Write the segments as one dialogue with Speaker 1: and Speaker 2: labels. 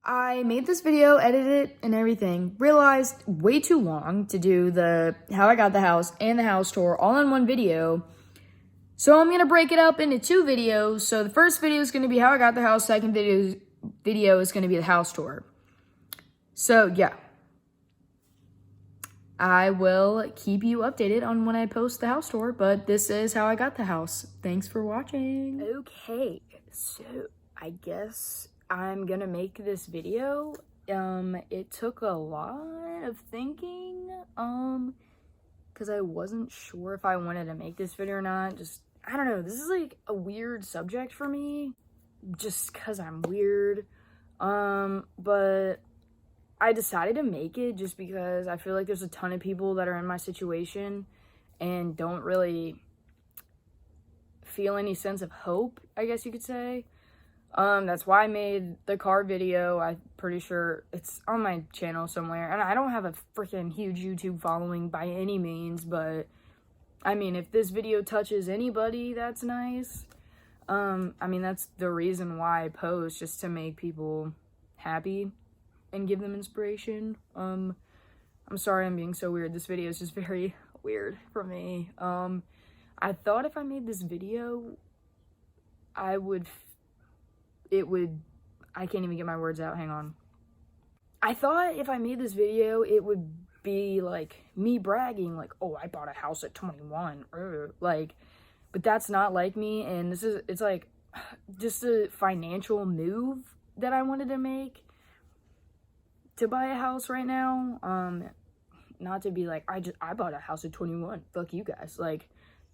Speaker 1: I made this video, edited it, and everything. Realized way too long to do the how I got the house and the house tour all in one video. So I'm gonna break it up into two videos. So the first video is gonna be how I got the house. Second video is gonna be the house tour. So yeah, I will keep you updated on when I post the house tour. But this is how I got the house. Thanks for watching. Okay, so I guess I'm gonna make this video. It took a lot of thinking, because I wasn't sure if I wanted to make this video or not. I don't know, this is like a weird subject for me, just because I'm weird, but I decided to make it just because I feel like there's a ton of people that are in my situation and don't really feel any sense of hope, I guess you could say. That's why I made the car video. I'm pretty sure it's on my channel somewhere. And I don't have a freaking huge YouTube following by any means, but I mean, if this video touches anybody, that's nice. I mean, that's the reason why I post, just to make people happy and give them inspiration. I'm sorry I'm being so weird. This video is just very weird for me. I thought if I made this video, I can't even get my words out, hang on. I thought if I made this video, it would be like me bragging, like, oh, I bought a house at 21, like, but that's not like me, and it's like just a financial move that I wanted to make to buy a house right now. Not to be like, I bought a house at 21, fuck you guys, like,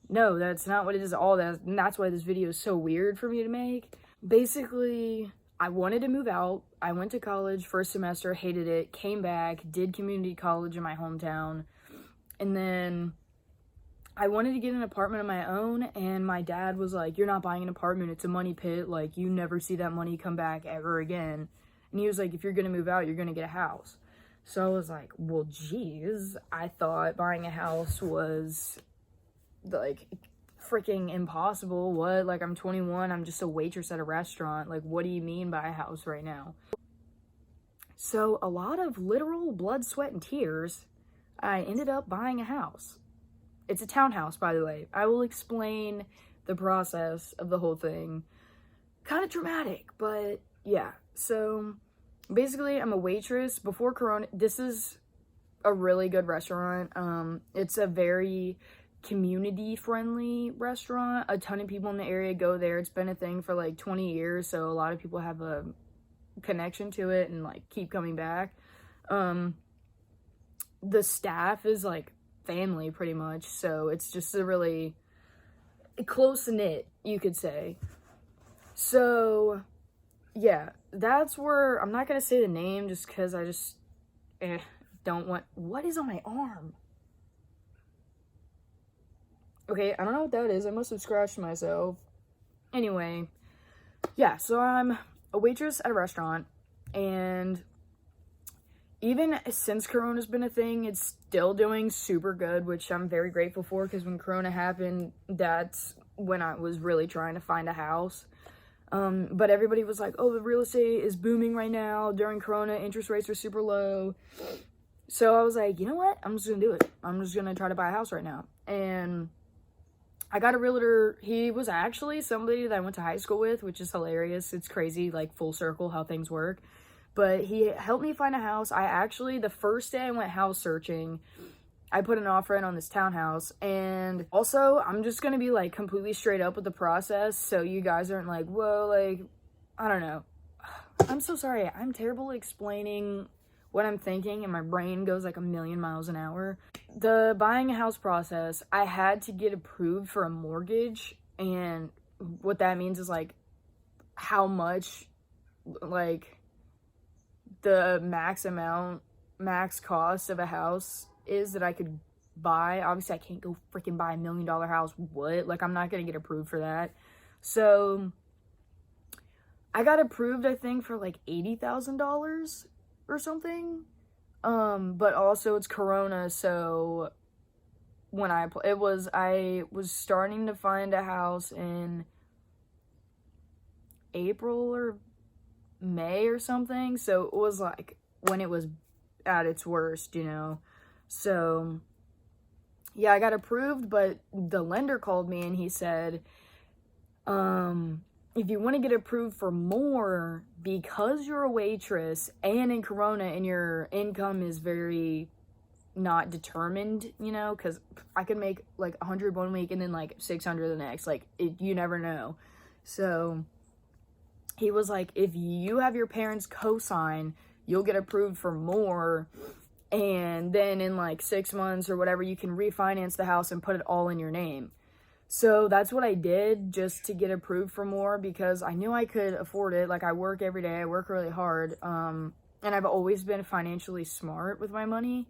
Speaker 1: no, that's not what it is at all. And that's why this video is so weird for me to make. Basically, I wanted to move out. I went to college first semester, hated it, came back, did community college in my hometown, and then I wanted to get an apartment of my own, and my dad was like, you're not buying an apartment, it's a money pit, like, you never see that money come back ever again. And he was like, if you're gonna move out, you're gonna get a house. So I was like, well, geez, I thought buying a house was like freaking impossible. What? Like, I'm 21, I'm just a waitress at a restaurant. Like, what do you mean buy a house right now? So a lot of literal blood, sweat, and tears, I ended up buying a house. It's a townhouse, by the way. I will explain the process of the whole thing. Kind of dramatic, but yeah. So basically, I'm a waitress. Before Corona, this is a really good restaurant. It's a very community-friendly restaurant. A ton of people in the area go there. It's been a thing for like 20 years, so a lot of people have a connection to it and like keep coming back. The staff is like family pretty much, so it's just a really close-knit, you could say. So yeah, that's where I'm not gonna say the name just because I just don't want. What is on my arm? Okay, I don't know what that is. I must have scratched myself. Anyway, yeah, so I'm a waitress at a restaurant, and even since Corona's been a thing, it's still doing super good, which I'm very grateful for, because when Corona happened, that's when I was really trying to find a house. But everybody was like, oh, the real estate is booming right now. During Corona, interest rates are super low. So I was like, you know what? I'm just gonna do it. I'm just gonna try to buy a house right now. And I got a realtor. He was actually somebody that I went to high school with, which is hilarious. It's crazy, like, full circle how things work. But he helped me find a house. The first day I went house searching, I put an offer in on this townhouse. And also, I'm just gonna be like completely straight up with the process, so you guys aren't like, whoa, like, I don't know. I'm so sorry. I'm terrible at explaining what I'm thinking, and my brain goes like a million miles an hour. The buying a house process, I had to get approved for a mortgage, and what that means is like how much, like, the max cost of a house is that I could buy. Obviously, I can't go freaking buy $1 million house. What? Like, I'm not gonna get approved for that. So I got approved, I think, for like $80,000 or something. But also it's Corona, so when I was starting to find a house in April or May or something. So it was like when it was at its worst, you know. So yeah, I got approved, but the lender called me and he said, if you want to get approved for more, because you're a waitress and in Corona and your income is very not determined, you know, because I could make like 100 one week and then like 600 the next, like you never know. So he was like, if you have your parents co-sign, you'll get approved for more, and then in like 6 months or whatever, you can refinance the house and put it all in your name. So that's what I did, just to get approved for more, because I knew I could afford it. Like, I work every day, I work really hard, and I've always been financially smart with my money.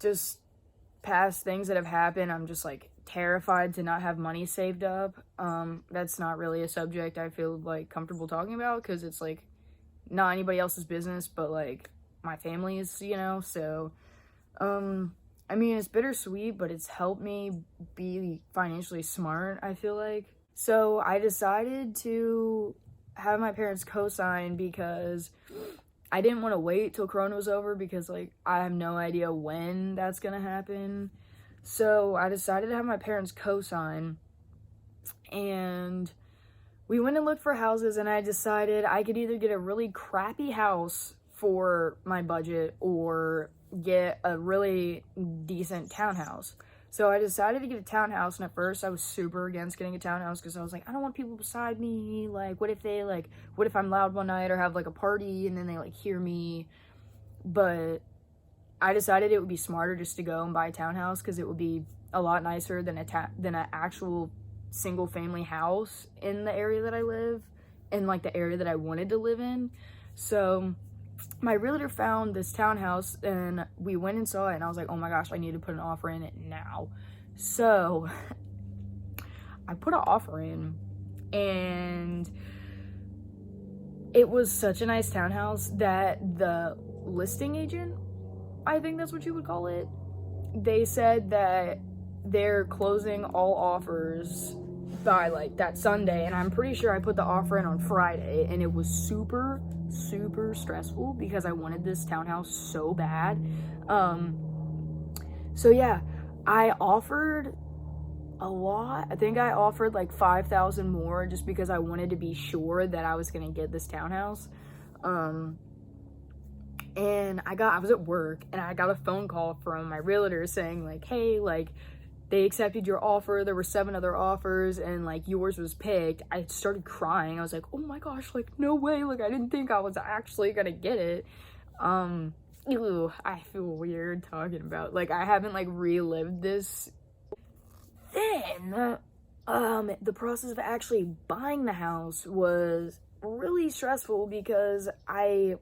Speaker 1: Just past things that have happened, I'm just like terrified to not have money saved up. That's not really a subject I feel like comfortable talking about, because it's like not anybody else's business, but like my family's, you know. So I mean, it's bittersweet, but it's helped me be financially smart, I feel like. So I decided to have my parents co-sign, because I didn't want to wait till Corona was over, because like I have no idea when that's gonna happen. So I decided to have my parents co-sign, and we went and looked for houses, and I decided I could either get a really crappy house for my budget or get a really decent townhouse. So I decided to get a townhouse, and at first I was super against getting a townhouse, because I was like, I don't want people beside me. Like, what if I'm loud one night or have like a party and then they like hear me? But I decided it would be smarter just to go and buy a townhouse, because it would be a lot nicer than an actual single family house in the area that I live, in like the area that I wanted to live in. So my realtor found this townhouse, and we went and saw it, and I was like, oh my gosh, I need to put an offer in it now. So I put an offer in, and it was such a nice townhouse that the listing agent, I think that's what you would call it, they said that they're closing all offers by like that Sunday, and I'm pretty sure I put the offer in on Friday, and it was super stressful because I wanted this townhouse so bad. So yeah, I offered a lot. I think I offered like 5,000 more, just because I wanted to be sure that I was gonna get this townhouse. And I was at work, and I got a phone call from my realtor saying like, hey, like, they accepted your offer, there were 7 other offers, and like yours was picked. I started crying. I was like, oh my gosh, like no way, like I didn't think I was actually gonna get it. Ew, I feel weird talking about, like, I haven't like relived this. Then the process of actually buying the house was really stressful, because I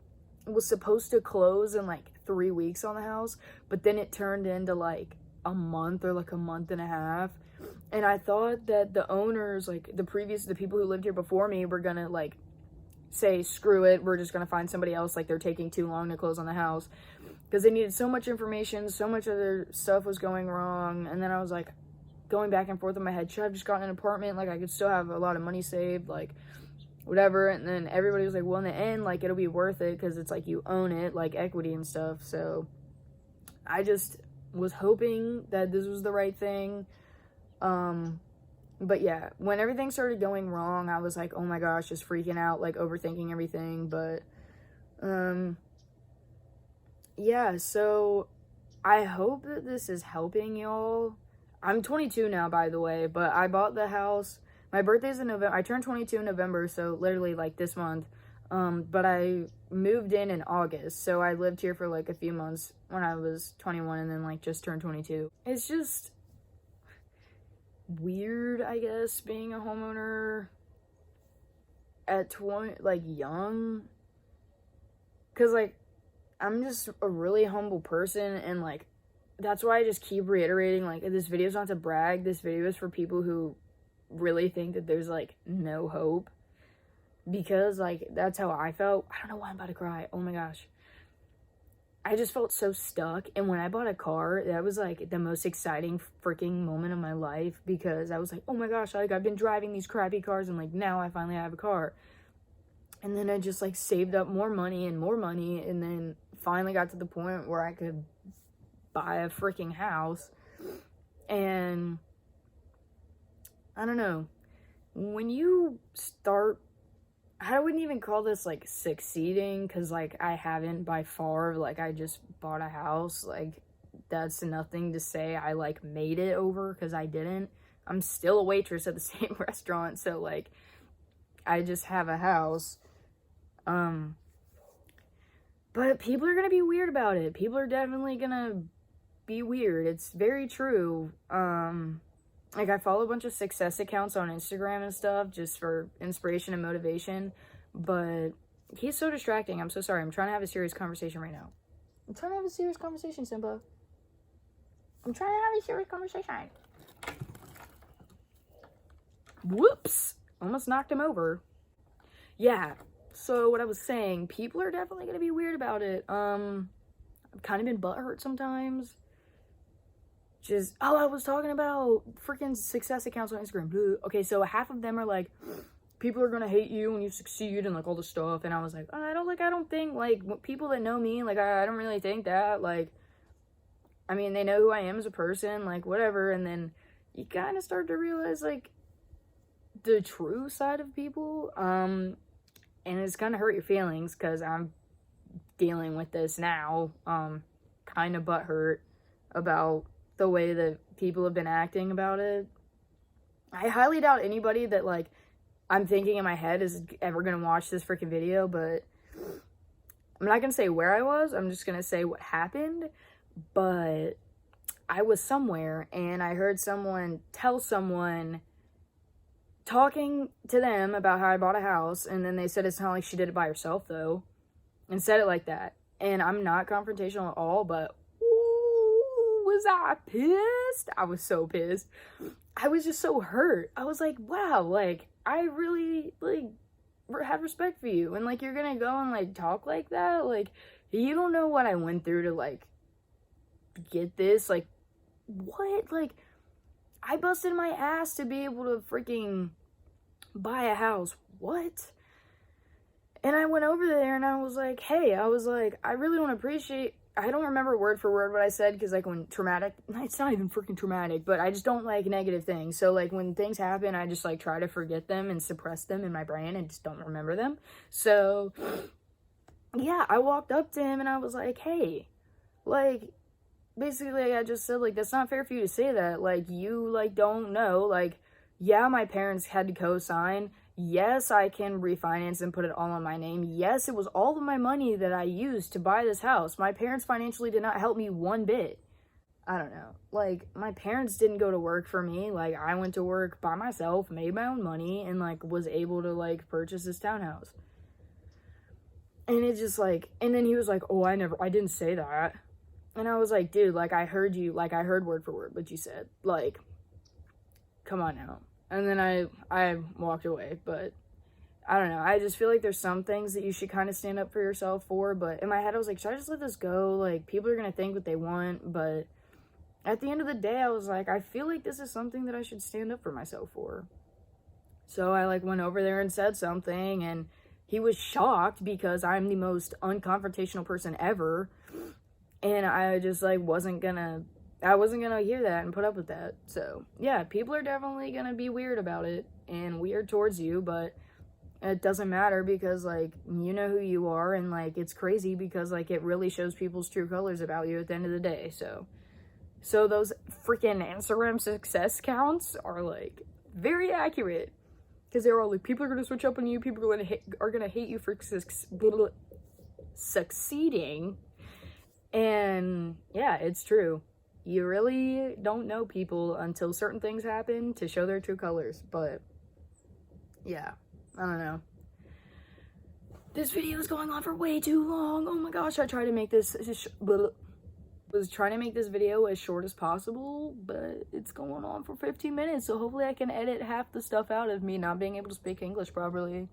Speaker 1: was supposed to close in like 3 weeks on the house, but then it turned into like a month or like a month and a half. And I thought that the owners, like the people who lived here before me, were gonna like say, screw it, we're just gonna find somebody else, like they're taking too long to close on the house, because they needed so much information, so much other stuff was going wrong. And then I was like going back and forth in my head, should I have just gotten an apartment, like I could still have a lot of money saved, like whatever. And then everybody was like, well, in the end, like it'll be worth it, because it's like you own it, like equity and stuff. So I just was hoping that this was the right thing. But yeah, when everything started going wrong, I was like, oh my gosh, just freaking out, like overthinking everything. But yeah, so I hope that this is helping y'all. I'm 22 now, by the way, but I bought the house. My birthday's in November. I turned 22 in November, so literally like this month. But I moved in August, so I lived here for like a few months when I was 21, and then like just turned 22. It's just weird, I guess, being a homeowner at 20, like young, because like I'm just a really humble person, and like that's why I just keep reiterating, like, this video's not to brag, this video is for people who really think that there's like no hope, because like that's how I felt. I don't know why I'm about to cry. Oh my gosh, I just felt so stuck. And when I bought a car, that was like the most exciting freaking moment of my life, because I was like, oh my gosh, like I've been driving these crappy cars, and like now I finally have a car. And then I just like saved up more money, and then finally got to the point where I could buy a freaking house. And I don't know, when you start, I wouldn't even call this like succeeding, because like I haven't by far. Like I just bought a house, like that's nothing to say I like made it over, because I didn't. I'm still a waitress at the same restaurant, so like I just have a house. But people are gonna be weird about it. People are definitely gonna be weird. It's very true. Like I follow a bunch of success accounts on Instagram and stuff just for inspiration and motivation, but he's so distracting. I'm so sorry. I'm trying to have a serious conversation right now. I'm trying to have a serious conversation, Simba. I'm trying to have a serious conversation. Whoops! Almost knocked him over. Yeah, so what I was saying, people are definitely gonna be weird about it. I've kind of been butthurt sometimes. Just, oh, I was talking about freaking success accounts on Instagram. Okay, so half of them are like, people are gonna hate you when you succeed and like all this stuff. And I was like, oh, I don't think, like, people that know me, like, I don't really think that. Like, I mean, they know who I am as a person, like, whatever. And then you kind of start to realize, like, the true side of people. And it's gonna hurt your feelings, because I'm dealing with this now. Kind of butthurt about the way that people have been acting about it. I highly doubt anybody that like I'm thinking in my head is ever gonna watch this freaking video, but I'm not gonna say where I was. I'm just gonna say what happened. But I was somewhere and I heard someone tell someone, talking to them about how I bought a house, and then they said it's not like she did it by herself though, and said it like that. And I'm not confrontational at all, but was I pissed? I was so pissed. I was just so hurt. I was like, wow, like, I really, like, have respect for you. And, like, you're gonna go and, like, talk like that? Like, you don't know what I went through to, like, get this. Like, what? Like, I busted my ass to be able to freaking buy a house. What? And I went over there and I was like, hey, I was like, I really want to appreciate, I don't remember word for word what I said, because like when traumatic, it's not even freaking traumatic, but I just don't like negative things. So like when things happen, I just like try to forget them and suppress them in my brain and just don't remember them. So yeah, I walked up to him and I was like, hey, like, basically I just said, like, that's not fair for you to say that. Like, you like don't know, like, yeah, my parents had to co-sign. Yes, I can refinance and put it all on my name. Yes, it was all of my money that I used to buy this house. My parents financially did not help me one bit. I don't know. Like, my parents didn't go to work for me. Like, I went to work by myself, made my own money, and, like, was able to, like, purchase this townhouse. And it just, like, and then he was like, oh, I didn't say that. And I was like, dude, like, I heard you, like, I heard word for word what you said. Like, come on now. And then I walked away, but I don't know. I just feel like there's some things that you should kind of stand up for yourself for, but in my head I was like, should I just let this go? Like, people are going to think what they want, but at the end of the day, I was like, I feel like this is something that I should stand up for myself for. So I, like, went over there and said something, and he was shocked because I'm the most unconfrontational person ever, and I just, like, I wasn't gonna hear that and put up with that. So, yeah, people are definitely gonna be weird about it and weird towards you, but it doesn't matter because, like, you know who you are, and, like, it's crazy because, like, it really shows people's true colors about you at the end of the day. So those freaking Instagram success counts are, like, very accurate, because they're all like, people are gonna switch up on you, people are gonna hate you for succeeding. And yeah, it's true. You really don't know people until certain things happen to show their true colors. But yeah, I don't know. This video is going on for way too long. Oh my gosh, I tried to make this was trying to make this video as short as possible, but it's going on for 15 minutes, so hopefully I can edit half the stuff out of me not being able to speak English properly.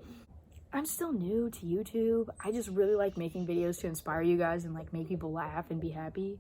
Speaker 1: I'm still new to YouTube. I just really like making videos to inspire you guys and, like, make people laugh and be happy.